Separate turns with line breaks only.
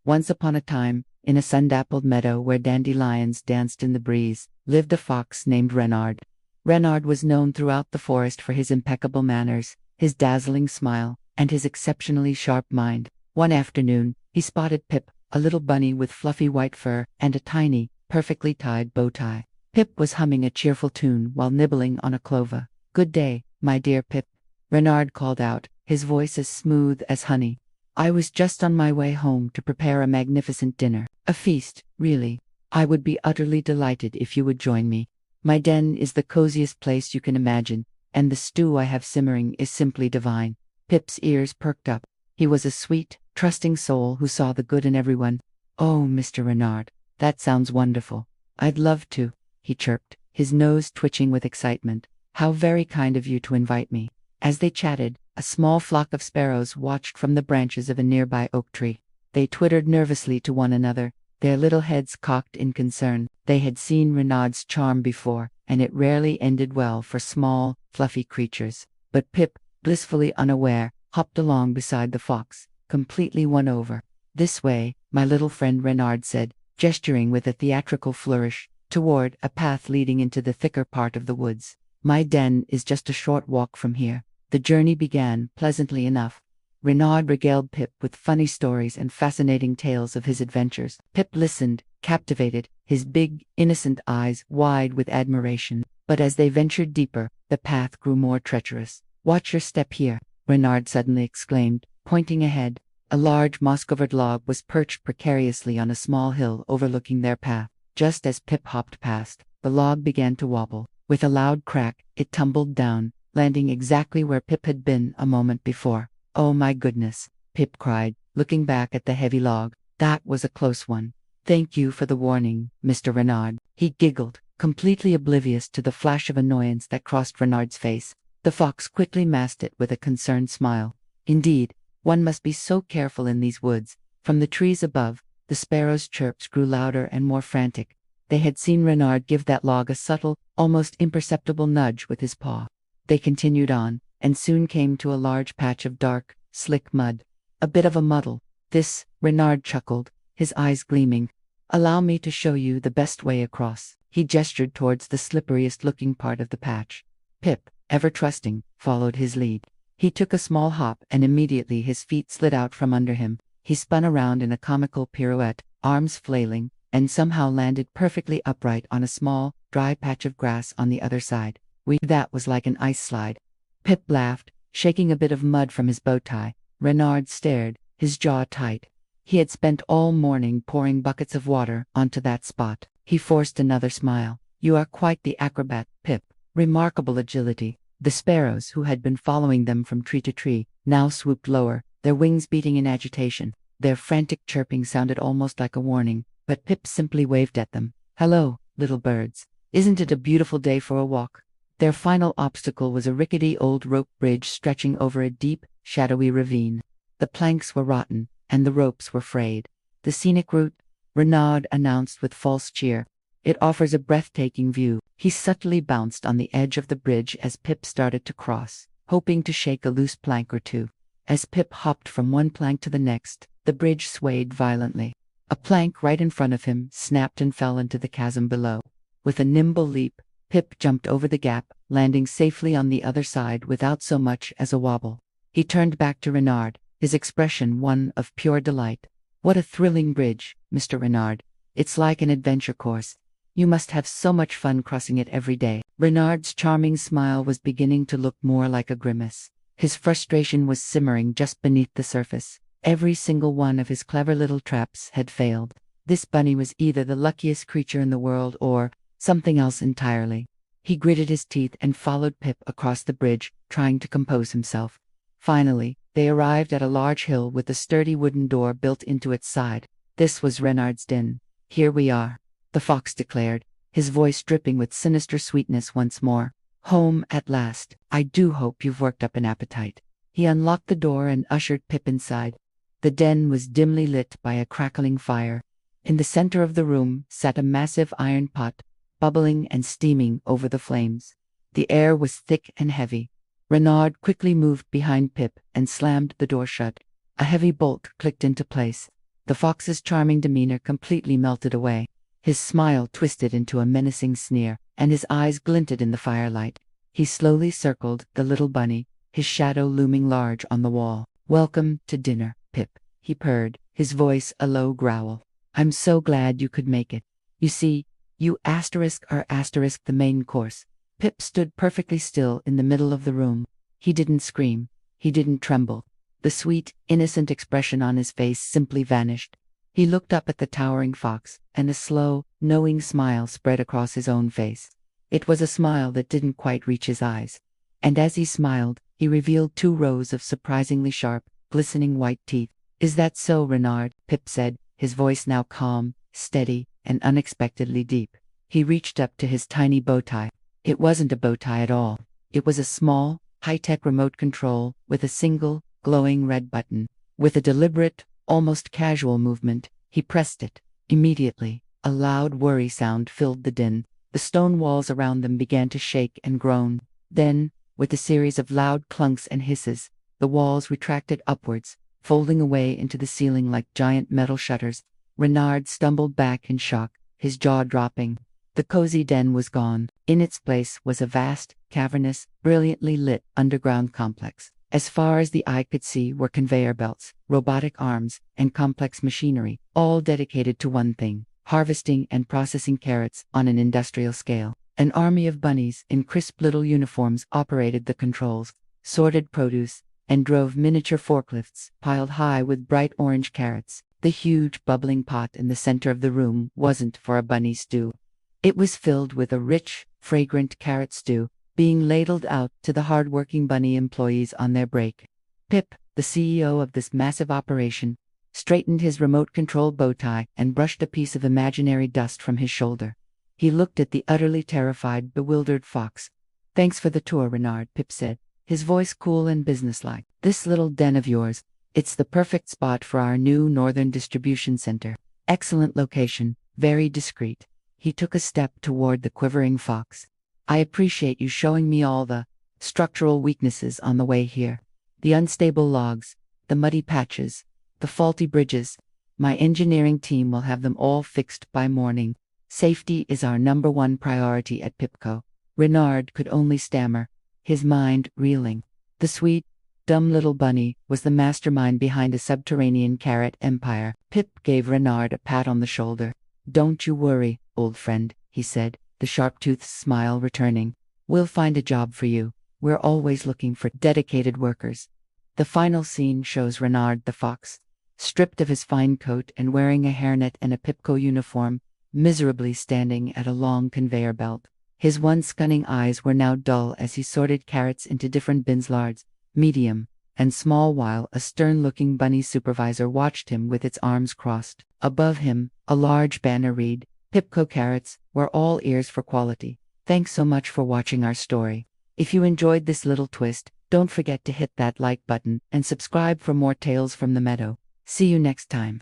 Once upon a time, in a sun-dappled meadow where dandelions danced in the breeze, lived a fox named Reynard. Reynard was known throughout the forest for his impeccable manners, his dazzling smile, and his exceptionally sharp mind. One afternoon, he spotted Pip, a little bunny with fluffy white fur and a tiny, perfectly tied bow tie. Pip was humming a cheerful tune while nibbling on a clover. "Good day, my dear Pip," Reynard called out, his voice as smooth as honey. "I was just on my way home to prepare a magnificent dinner. A feast, really. I would be utterly delighted if you would join me. My den is the coziest place you can imagine, and the stew I have simmering is simply divine." Pip's ears perked up. He was a sweet, trusting soul who saw the good in everyone. "Oh, Mr. Reynard, that sounds wonderful. I'd love to," he chirped, his nose twitching with excitement. "How very kind of you to invite me." As they chatted, a small flock of sparrows watched from the branches of a nearby oak tree. They twittered nervously to one another, their little heads cocked in concern. They had seen Reynard's charm before, and it rarely ended well for small, fluffy creatures. But Pip, blissfully unaware, hopped along beside the fox, completely won over. "This way, my little friend," Reynard said, gesturing with a theatrical flourish toward a path leading into the thicker part of the woods. "My den is just a short walk from here." The journey began pleasantly enough. Reynard regaled Pip with funny stories and fascinating tales of his adventures. Pip listened, captivated, his big, innocent eyes wide with admiration. But as they ventured deeper, the path grew more treacherous. "Watch your step here," Reynard suddenly exclaimed, pointing ahead. A large moss-covered log was perched precariously on a small hill overlooking their path. Just as Pip hopped past, the log began to wobble. With a loud crack, it tumbled down, landing exactly where Pip had been a moment before. "Oh my goodness," Pip cried, looking back at the heavy log. "That was a close one." "Thank you for the warning, Mr. Reynard," he giggled, completely oblivious to the flash of annoyance that crossed Reynard's face. The fox quickly masked it with a concerned smile. Indeed, one must be so careful in these woods. From the trees above, the sparrows' chirps grew louder and more frantic. They had seen Reynard give that log a subtle, almost imperceptible nudge with his paw. They continued on, and soon came to a large patch of dark, slick mud. "A bit of a muddle, this," Reynard chuckled, his eyes gleaming. "Allow me to show you the best way across." He gestured towards the slipperiest-looking part of the patch. Pip, ever trusting, followed his lead. He took a small hop, and immediately his feet slid out from under him. He spun around in a comical pirouette, arms flailing, and somehow landed perfectly upright on a small, dry patch of grass on the other side. That was like an ice slide." Pip laughed, shaking a bit of mud from his bow tie. Reynard stared, his jaw tight. He had spent all morning pouring buckets of water onto that spot. He forced another smile. "You are quite the acrobat, Pip. Remarkable agility." The sparrows, who had been following them from tree to tree, now swooped lower, their wings beating in agitation. Their frantic chirping sounded almost like a warning, but Pip simply waved at them. "Hello, little birds. Isn't it a beautiful day for a walk?" Their final obstacle was a rickety old rope bridge stretching over a deep, shadowy ravine. The planks were rotten, and the ropes were frayed. "The scenic route," Reynard announced with false cheer. "It offers a breathtaking view." He subtly bounced on the edge of the bridge as Pip started to cross, hoping to shake a loose plank or two. As Pip hopped from one plank to the next, the bridge swayed violently. A plank right in front of him snapped and fell into the chasm below. With a nimble leap, Pip jumped over the gap, landing safely on the other side without so much as a wobble. He turned back to Reynard, his expression one of pure delight. "What a thrilling bridge, Mr. Reynard. It's like an adventure course. You must have so much fun crossing it every day." Reynard's charming smile was beginning to look more like a grimace. His frustration was simmering just beneath the surface. Every single one of his clever little traps had failed. This bunny was either the luckiest creature in the world or something else entirely. He gritted his teeth and followed Pip across the bridge, trying to compose himself. Finally, they arrived at a large hill with a sturdy wooden door built into its side. This was Reynard's den. "Here we are," the fox declared, his voice dripping with sinister sweetness once more. "Home at last. I do hope you've worked up an appetite." He unlocked the door and ushered Pip inside. The den was dimly lit by a crackling fire. In the center of the room sat a massive iron pot, bubbling and steaming over the flames. The air was thick and heavy. Reynard quickly moved behind Pip and slammed the door shut. A heavy bolt clicked into place. The fox's charming demeanor completely melted away. His smile twisted into a menacing sneer, and his eyes glinted in the firelight. He slowly circled the little bunny, his shadow looming large on the wall. "Welcome to dinner, Pip," he purred, his voice a low growl. "I'm so glad you could make it. You see, you are the main course." Pip stood perfectly still in the middle of the room. He didn't scream. He didn't tremble. The sweet, innocent expression on his face simply vanished. He looked up at the towering fox, and a slow, knowing smile spread across his own face. It was a smile that didn't quite reach his eyes. And as he smiled, he revealed 2 rows of surprisingly sharp, glistening white teeth. "Is that so, Renard?" Pip said, his voice now calm, steady, and unexpectedly deep. He reached up to his tiny bow tie. It wasn't a bow tie at all. It was a small, high-tech remote control with a single, glowing red button. With a deliberate, almost casual movement, he pressed it. Immediately, a loud worry sound filled the den. The stone walls around them began to shake and groan. Then, with a series of loud clunks and hisses, the walls retracted upwards, folding away into the ceiling like giant metal shutters. Renard stumbled back in shock, his jaw dropping. The cozy den was gone. In its place was a vast, cavernous, brilliantly lit underground complex. As far as the eye could see were conveyor belts, robotic arms, and complex machinery, all dedicated to one thing: harvesting and processing carrots on an industrial scale. An army of bunnies in crisp little uniforms operated the controls, sorted produce, and drove miniature forklifts piled high with bright orange carrots. The huge, bubbling pot in the center of the room wasn't for a bunny stew. It was filled with a rich, fragrant carrot stew, being ladled out to the hard-working bunny employees on their break. Pip, the CEO of this massive operation, straightened his remote-control bow tie and brushed a piece of imaginary dust from his shoulder. He looked at the utterly terrified, bewildered fox. "Thanks for the tour, Renard," Pip said, his voice cool and businesslike. "This little den of yours, it's the perfect spot for our new northern distribution center. Excellent location, very discreet." He took a step toward the quivering fox. "I appreciate you showing me all the structural weaknesses on the way here. The unstable logs, the muddy patches, the faulty bridges. My engineering team will have them all fixed by morning. Safety is our #1 priority at Pipco." Renard could only stammer, his mind reeling. The sweet, dumb little bunny was the mastermind behind a subterranean carrot empire. Pip gave Renard a pat on the shoulder. "Don't you worry, old friend," he said, the sharp-toothed smile returning. "We'll find a job for you. We're always looking for dedicated workers." The final scene shows Renard the fox, stripped of his fine coat and wearing a hairnet and a Pipco uniform, miserably standing at a long conveyor belt. His once cunning eyes were now dull as he sorted carrots into different bins: large, medium, and small, while a stern-looking bunny supervisor watched him with its arms crossed. Above him, a large banner read, "Pipco Carrots, we're all ears for quality." Thanks so much for watching our story. If you enjoyed this little twist, don't forget to hit that like button and subscribe for more tales from the meadow. See you next time.